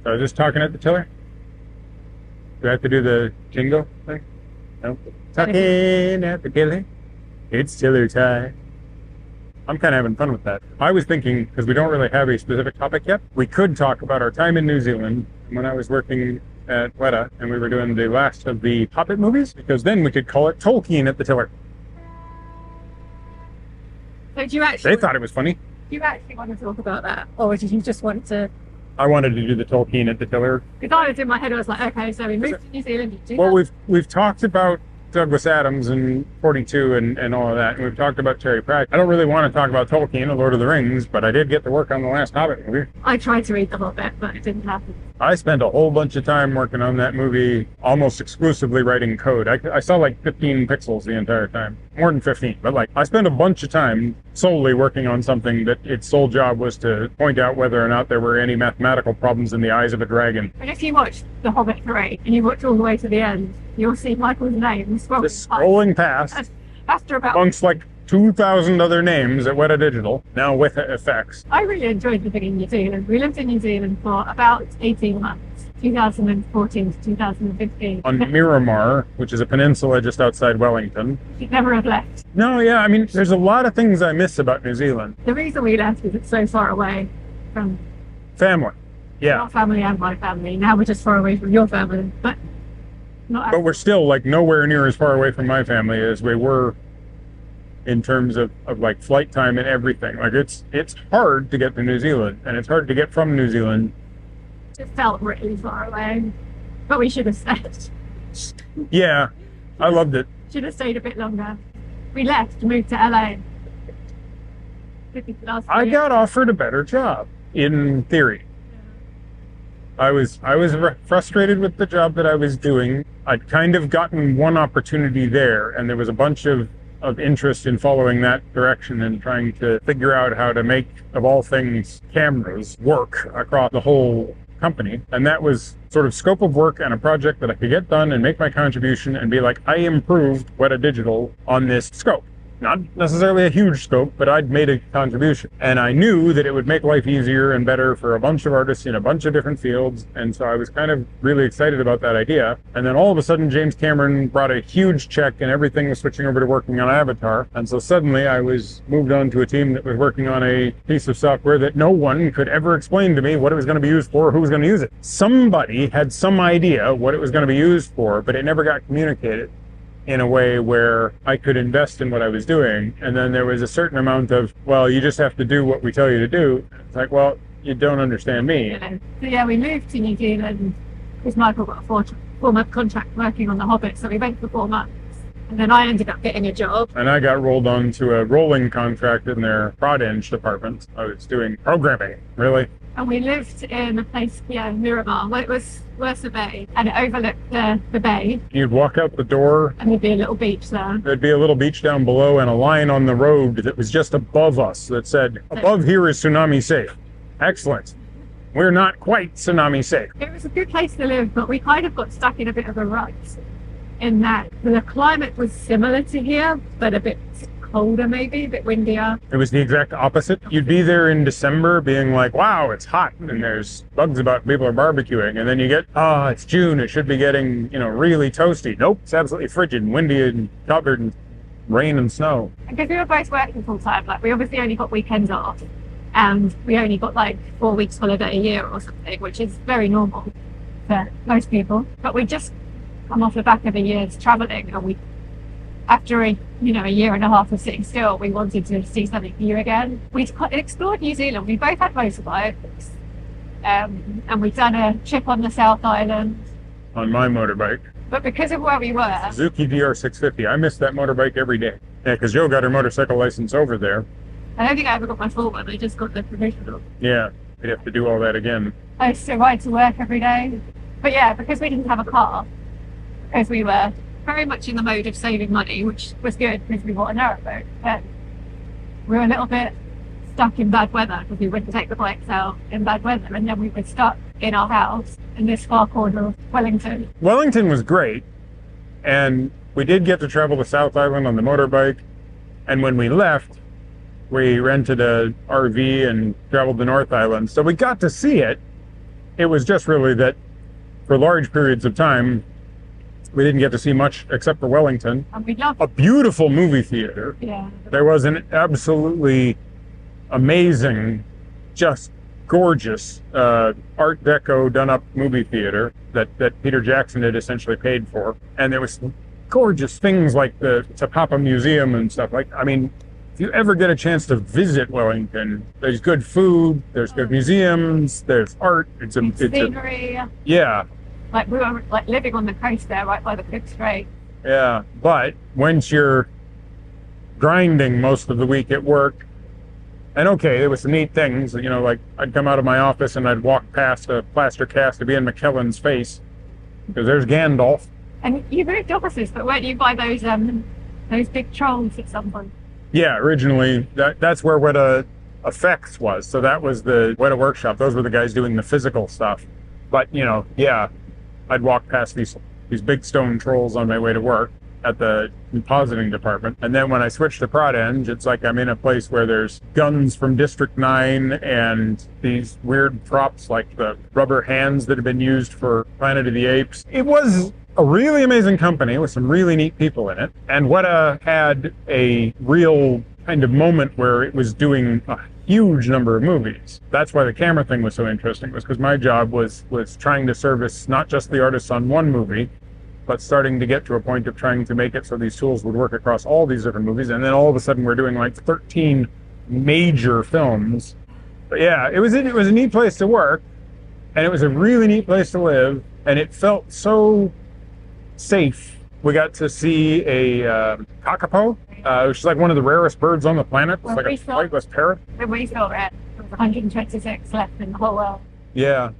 So I was just talking at the tiller. Do I have to do the jingle thing? No. Talking at the tiller. It's tiller time. I'm kind of having fun with that. I was thinking, because we don't really have a specific topic yet, we could talk about our time in New Zealand when I was working at Weta and we were doing the last of the Hobbit movies, because then we could call it Tolkien at the tiller. So do you actually... They thought it was funny. Do you actually want to talk about that? Or did you just want to... I wanted to do the Tolkien at the tiller. Because I was in my head, I was like, okay, so we moved to New Zealand. Well, we've talked about Douglas Adams and 42 and all of that, and we've talked about Terry Pratchett. I don't really want to talk about Tolkien or Lord of the Rings, but I did get to work on the last Hobbit movie. I tried to read the Hobbit, but it didn't happen. I spent a whole bunch of time working on that movie, almost exclusively writing code. I saw like 15 pixels the entire time. More than 15, but like I spent a bunch of time solely working on something that its sole job was to point out whether or not there were any mathematical problems in the eyes of a dragon. And if you watch The Hobbit 3 and you watch all the way to the end, you'll see Michael's name scrolling past after about amongst like 2,000 other names at Weta Digital, now with effects. I really enjoyed living in New Zealand. We lived in New Zealand for about 18 months, 2014 to 2015. On Miramar, which is a peninsula just outside Wellington. You'd never have left. No, yeah, I mean, there's a lot of things I miss about New Zealand. The reason we left is it's so far away from family. Yeah. Your family and my family. Now we're just far away from your family, but not. But we're still like nowhere near as far away from my family as we were in terms of like flight time and everything. Like it's hard to get to New Zealand, and it's hard to get from New Zealand. It felt really far away, but we should have stayed. Yeah, I loved it. Should have stayed a bit longer. We left, moved to LA. I got offered a better job, in theory. I was frustrated with the job that I was doing. I'd kind of gotten one opportunity there, and there was a bunch of interest in following that direction and trying to figure out how to make, of all things, cameras work across the whole company. And that was sort of scope of work and a project that I could get done and make my contribution and be like, I improved Weta Digital on this scope. Not necessarily a huge scope, but I'd made a contribution. And I knew that it would make life easier and better for a bunch of artists in a bunch of different fields. And so I was kind of really excited about that idea. And then all of a sudden, James Cameron brought a huge check and everything was switching over to working on Avatar. And so suddenly I was moved on to a team that was working on a piece of software that no one could ever explain to me what it was going to be used for, or who was going to use it. Somebody had some idea what it was going to be used for, but it never got communicated in a way where I could invest in what I was doing. And then there was a certain amount of, well, you just have to do what we tell you to do. It's like, well, you don't understand me. So yeah, we moved to New Zealand because Michael got a four-month contract working on The Hobbit, so we went for 4 months. And then I ended up getting a job. And I got rolled onto a rolling contract in their prod eng department. I was doing programming, really. And we lived in a place, Miramar, where it was worse a bay, and it overlooked the bay. You'd walk out the door, and there'd be a little beach there. There'd be a little beach down below and a line on the road that was just above us that said, above here is tsunami safe. Excellent. We're not quite tsunami safe. It was a good place to live, but we kind of got stuck in a bit of a rut in that the climate was similar to here, but a bit colder maybe, a bit windier. It was the exact opposite. You'd be there in December being like, wow, it's hot and there's bugs about, people are barbecuing. And then you get, it's June, it should be getting, really toasty. Nope, it's absolutely frigid and windy and covered in rain and snow. Because we were both working full time, like we obviously only got weekends off and we only got like 4 weeks holiday a year or something, which is very normal for most people. But we just come off the back of a year's traveling, and after a year and a half of sitting still, we wanted to see something new again. We'd explored New Zealand. We both had motorbikes, and we'd done a trip on the South Island. On my motorbike. But because of where we were... Suzuki VR650. I miss that motorbike every day. Yeah, because Joe got her motorcycle license over there. I don't think I ever got my full one. I just got the provisional. Yeah, we'd have to do all that again. I used to ride to work every day. But yeah, because we didn't have a car, because we were very much in the mode of saving money, which was good because we bought a narrowboat. But we were a little bit stuck in bad weather because we wouldn't take the bikes out in bad weather, and then we were stuck in our house in this far corner of Wellington. Wellington was great, and we did get to travel to South Island on the motorbike, and when we left, we rented a RV and traveled to North Island, so we got to see it. it was just really that for large periods of time, we didn't get to see much except for Wellington. And we loved A beautiful movie theater. Yeah. There was an absolutely amazing, just gorgeous Art Deco done-up movie theater that Peter Jackson had essentially paid for. And there was gorgeous things like the Tapapa Museum and stuff. Like, I mean, if you ever get a chance to visit Wellington, there's good food, there's good museums, there's art. It's scenery. Yeah. Like we were like living on the coast there, right by the Cook Strait. Yeah, but once you're grinding most of the week at work, and okay, there was some neat things, you know, like I'd come out of my office and I'd walk past a plaster cast of Ian McKellen's face, because there's Gandalf. And you moved offices, but weren't you by those big trolls at some point? Yeah, originally that's where Weta Effects was. So that was the Weta Workshop. Those were the guys doing the physical stuff. But you know, yeah, I'd walk past these big stone trolls on my way to work at the compositing department. And then when I switched to Prod Eng, it's like I'm in a place where there's guns from District 9 and these weird props like the rubber hands that have been used for Planet of the Apes. It was a really amazing company with some really neat people in it. And Weta had a real kind of moment where it was doing a huge number of movies. That's why the camera thing was so interesting, was because my job was trying to service not just the artists on one movie, but starting to get to a point of trying to make it so these tools would work across all these different movies. And then all of a sudden we're doing like 13 major films. But yeah, it was a neat place to work, and it was a really neat place to live, and it felt so safe. We got to see a kakapo, which is like one of the rarest birds on the planet. It's like a flightless parrot. When we saw it, there was 126 left in the whole world. Yeah,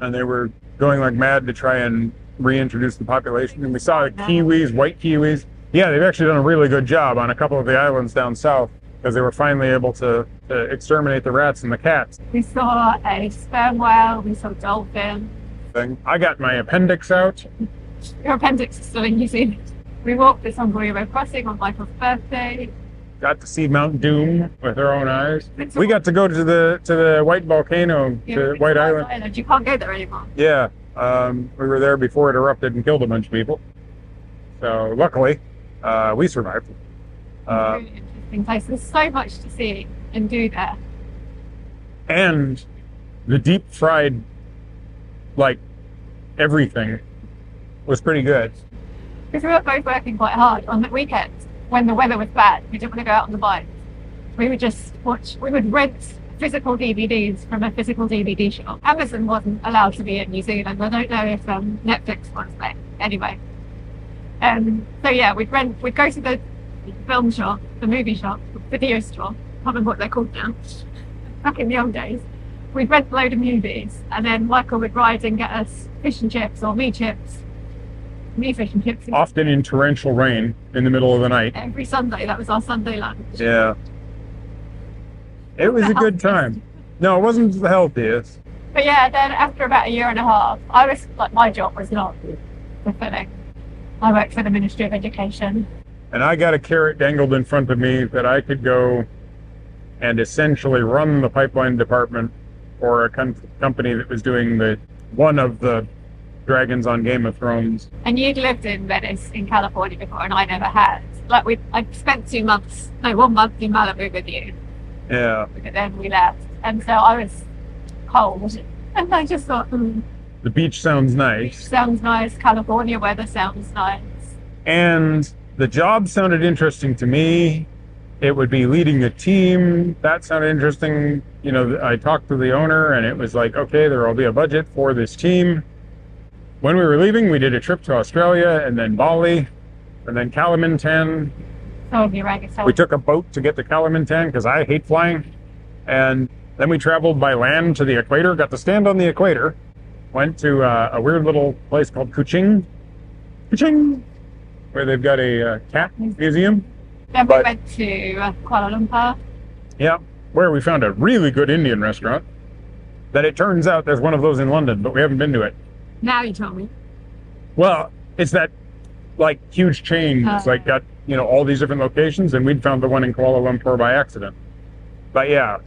and they were going like mad to try and reintroduce the population. And we saw kiwis, white kiwis. Yeah, they've actually done a really good job on a couple of the islands down south, because they were finally able to exterminate the rats and the cats. We saw a sperm whale, we saw dolphin. I got my appendix out. Your appendix is still in New Zealand. We walked this on River Crossing on Michael's birthday. Got to see Mount Doom with our own eyes. We got to go to the White Volcano, to White Island. You can't go there anymore. Yeah, we were there before it erupted and killed a bunch of people. So luckily, we survived. Really interesting place. There's so much to see and do there. And the deep fried, like, everything was pretty good. Because we were both working quite hard on the weekends when the weather was bad. We didn't want to go out on the bike. We would just watch, we would rent physical DVDs from a physical DVD shop. Amazon wasn't allowed to be in New Zealand. I don't know if Netflix was, but anyway. So yeah, we'd go to the film shop, the movie shop, video store, can't remember what they're called now, back in the old days. We'd rent a load of movies, and then Michael would ride and get us fish and chips, or me fish and chips. Often in torrential rain in the middle of the night. Every Sunday, that was our Sunday lunch. Yeah. It was a good time. No, it wasn't the healthiest. But yeah, then after about a year and a half, I was like, my job was not fulfilling. I worked for the Ministry of Education. And I got a carrot dangled in front of me that I could go and essentially run the pipeline department for a company that was doing one of the dragons on Game of Thrones. And you'd lived in Venice in California before, and I never had. Like I spent 1 month in Malibu with you. Yeah. But then we left, and so I was cold, and I just thought, the beach sounds nice. Beach sounds nice. California weather sounds nice. And the job sounded interesting to me. It would be leading a team. That sounded interesting. You know, I talked to the owner, and it was like, okay, there will be a budget for this team. When we were leaving, we did a trip to Australia, and then Bali, and then Kalimantan. We took a boat to get to Kalimantan because I hate flying. And then we traveled by land to the equator, got to stand on the equator, went to a weird little place called Kuching, where they've got a cat museum. Then we went to Kuala Lumpur. Yeah, where we found a really good Indian restaurant. That it turns out there's one of those in London, but we haven't been to it. Now you told me. Well, it's that like huge chain. It's like got, you know, all these different locations, and we'd found the one in Kuala Lumpur by accident. But yeah,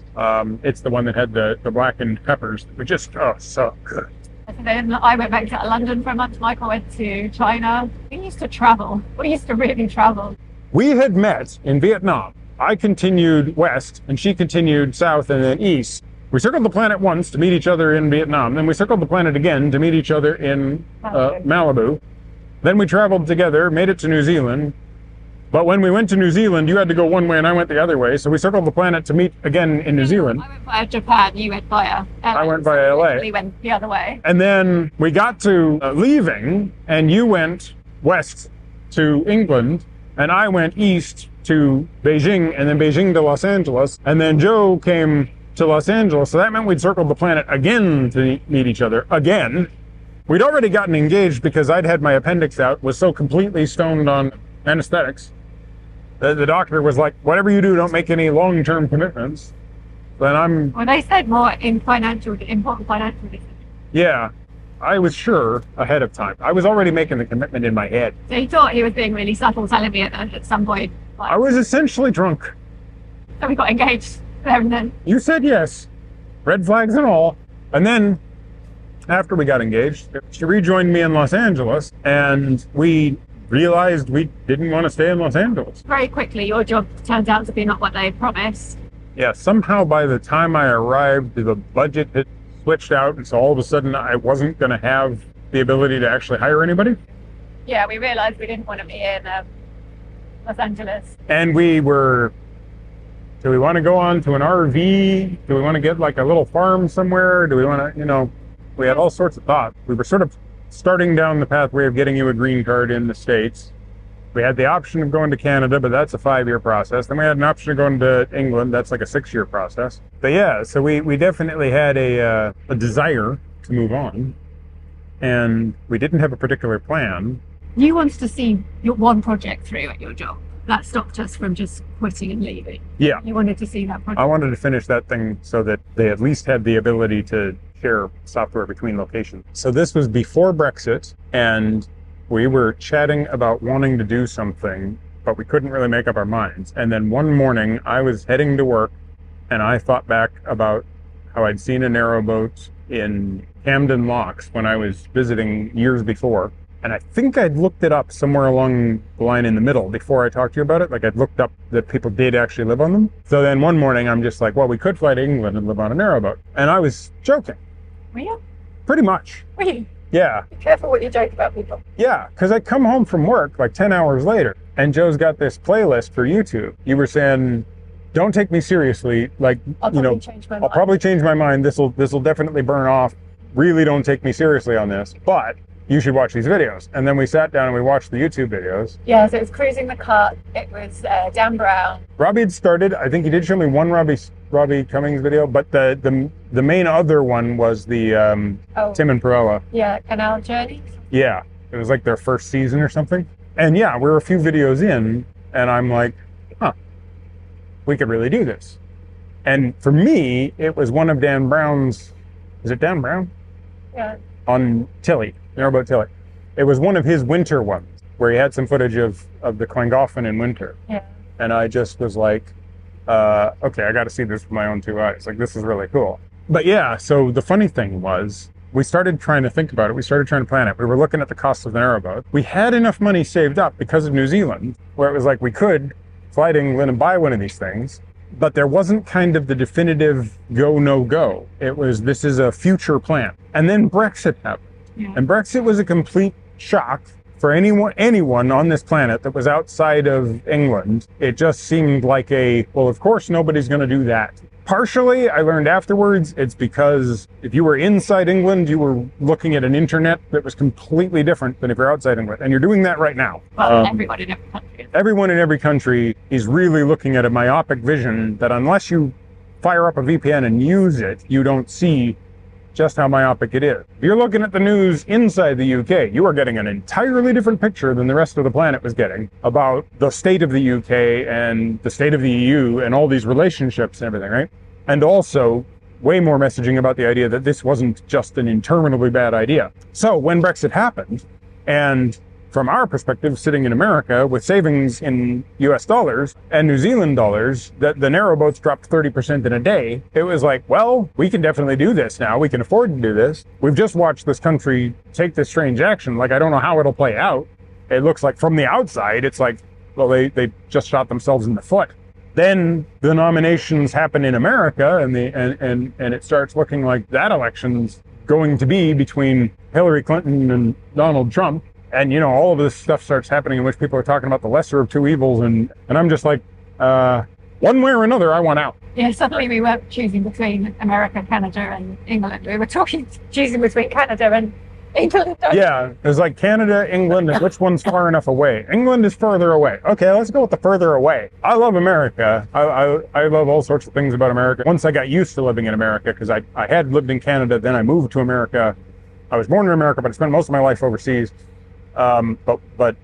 it's the one that had the blackened peppers. We just, oh, so good. And then I went back to London for a month. Michael went to China. We used to travel. We used to really travel. We had met in Vietnam. I continued west and she continued south and then east. We circled the planet once to meet each other in Vietnam. Then we circled the planet again to meet each other in Malibu. Then we traveled together, made it to New Zealand. But when we went to New Zealand, you had to go one way and I went the other way. So we circled the planet to meet again in New Zealand. I went via Japan, you went via LA. I went via LA. We went the other way. And then we got to leaving and you went west to England and I went east to Beijing and then Beijing to Los Angeles. And then Joe came to Los Angeles. So that meant we'd circled the planet again to meet each other again. We'd already gotten engaged because I'd had my appendix out, was so completely stoned on anesthetics. The doctor was like, whatever you do, don't make any long-term commitments. Then Well, they said more in important financial decisions. Yeah, I was sure ahead of time. I was already making the commitment in my head. So he thought he was being really subtle, telling me at some point. Like, I was essentially drunk. so we got engaged there and then. You said yes, red flags and all. And then, after we got engaged, she rejoined me in Los Angeles, and we realized we didn't want to stay in Los Angeles. Very quickly, your job turned out to be not what they promised. Yeah, somehow by the time I arrived, the budget had switched out, and so all of a sudden I wasn't going to have the ability to actually hire anybody. Yeah, we realized we didn't want to be in Los Angeles. And we were, do we want to go on to an RV? Do we want to get like a little farm somewhere? Do we want to, we had all sorts of thoughts. We were sort of starting down the pathway of getting you a green card in the States. We had the option of going to Canada, but that's a 5-year process. Then we had an option of going to England. That's like a 6-year process. But yeah, so we definitely had a desire to move on, and we didn't have a particular plan. You wanted to see your one project through at your job. That stopped us from just quitting and leaving. Yeah. You wanted to see that project. I wanted to finish that thing so that they at least had the ability to share software between locations. So this was before Brexit, and we were chatting about wanting to do something, but we couldn't really make up our minds. And then one morning I was heading to work and I thought back about how I'd seen a narrowboat in Camden Locks when I was visiting years before. And I think I'd looked it up somewhere along the line in the middle before I talked to you about it. Like I'd looked up that people did actually live on them. So then one morning I'm just like, well, we could fly to England and live on a narrowboat. And I was joking. Were you? Pretty much. Were you? Yeah. Be careful what you joke about people. Yeah, because I come home from work like 10 hours later and Joe's got this playlist for YouTube. You were saying, don't take me seriously. Like, I'll probably change my mind. This'll definitely burn off. Really don't take me seriously on this, but you should watch these videos. And then we sat down and we watched the YouTube videos. Yeah, so it was Cruising the Cut. It was Dan Brown. Robbie had started, I think he did show me one Robbie Cummings video, but the main other one was the Tim and Perella. Yeah, Canal Journey. Yeah, it was like their first season or something. And yeah, we were a few videos in and I'm like, we could really do this. And for me, it was one of Dan Brown's, is it Dan Brown? Yeah. On Tilly, Narrowboat Tilly. It was one of his winter ones where he had some footage of the Llangollen in winter. Yeah. And I just was like, okay, I got to see this with my own 2 eyes. Like, this is really cool. But yeah, so the funny thing was, we started trying to think about it. We started trying to plan it. We were looking at the cost of the narrowboat. We had enough money saved up because of New Zealand, where it was like we could fly to England and buy one of these things. But there wasn't kind of the definitive go, no go. It was, this is a future plan. And then Brexit happened. Yeah. And Brexit was a complete shock for anyone on this planet that was outside of England. It just seemed like well, of course, nobody's going to do that. Partially, I learned afterwards, it's because if you were inside England, you were looking at an internet that was completely different than if you're outside England. And you're doing that right now. Well, everyone in every country. Everyone in every country is really looking at a myopic vision that unless you fire up a VPN and use it, you don't see just how myopic it is. If you're looking at the news inside the UK, you are getting an entirely different picture than the rest of the planet was getting about the state of the UK and the state of the EU and all these relationships and everything, right? And also way more messaging about the idea that this wasn't just an interminably bad idea. So when Brexit happened and from our perspective, sitting in America with savings in US dollars and New Zealand dollars, that the narrowboats dropped 30% in a day. It was like, well, we can definitely do this now. We can afford to do this. We've just watched this country take this strange action. Like, I don't know how it'll play out. It looks like from the outside, it's like, well, they just shot themselves in the foot. Then the nominations happen in America, and it starts looking like that election's going to be between Hillary Clinton and Donald Trump. And, you know, all of this stuff starts happening in which people are talking about the lesser of two evils. And I'm just like, one way or another, I want out. Yeah, suddenly we weren't choosing between America, Canada, and England. We were choosing between Canada and England. Yeah, there's like Canada, England, and which one's far enough away? England is further away. Okay, let's go with the further away. I love America. I love all sorts of things about America. Once I got used to living in America, because I had lived in Canada, then I moved to America. I was born in America, but I spent most of my life overseas. But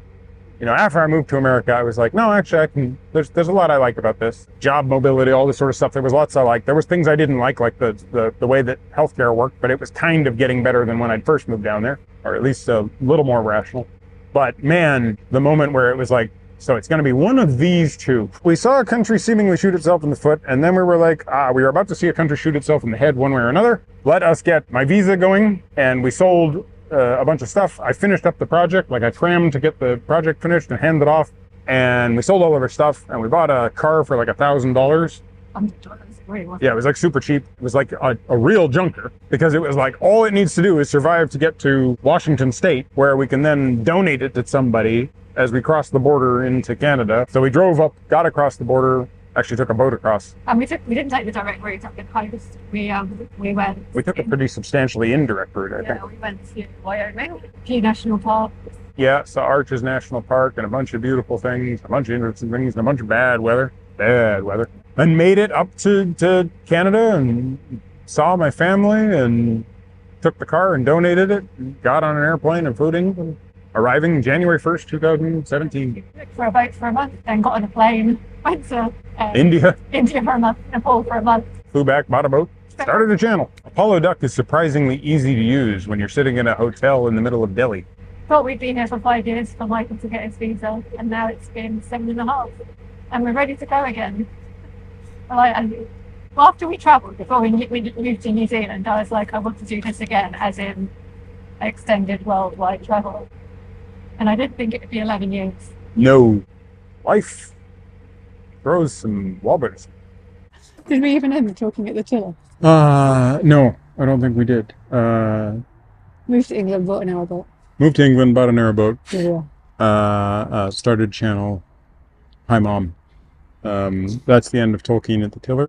you know, after I moved to America, I was like, no, actually, there's a lot I like about this. Job mobility, all this sort of stuff. There was lots I liked. There was things I didn't like the way that healthcare worked, but it was kind of getting better than when I'd first moved down there, or at least a little more rational. But man, the moment where it was like, so it's going to be one of these two. We saw a country seemingly shoot itself in the foot, and then we were like, we were about to see a country shoot itself in the head one way or another. Let us get my visa going, and we sold a bunch of stuff. I finished up the project, like I crammed to get the project finished and handed off, and we sold all of our stuff, and we bought a car for like $1,000. $100. Yeah, it was like super cheap. It was like a real junker, because it was like all it needs to do is survive to get to Washington State, where we can then donate it to somebody as we cross the border into Canada. So we drove up, got across the border, actually took a boat across. And we didn't take the direct route up the coast. We went. We took a pretty substantially indirect route, I think. Yeah, we went to Wyoming, a few national parks. Yeah, so Arches National Park and a bunch of beautiful things, a bunch of interesting things, and a bunch of bad weather, and made it up to Canada and saw my family and took the car and donated it, and got on an airplane and flew to England, arriving January 1st, 2017. For a boat for a month, then got on a plane, went to India for a month, Nepal for a month. Flew back, bought a boat, started a channel. Apollo Duck is surprisingly easy to use when you're sitting in a hotel in the middle of Delhi. Thought we'd been here for 5 years for Michael to get his visa, and now it's been 7.5, and we're ready to go again. After we travelled, before we moved to New Zealand, I was like, I want to do this again, as in extended worldwide travel. And I didn't think it would be 11 years. No. Life throws some wobblers. Did we even end talking at the tiller? No, I don't think we did. Moved to England, bought a narrowboat. Moved to England, bought a narrowboat. Yeah. Started channel. Hi, Mom. That's the end of Tolkien at the tiller.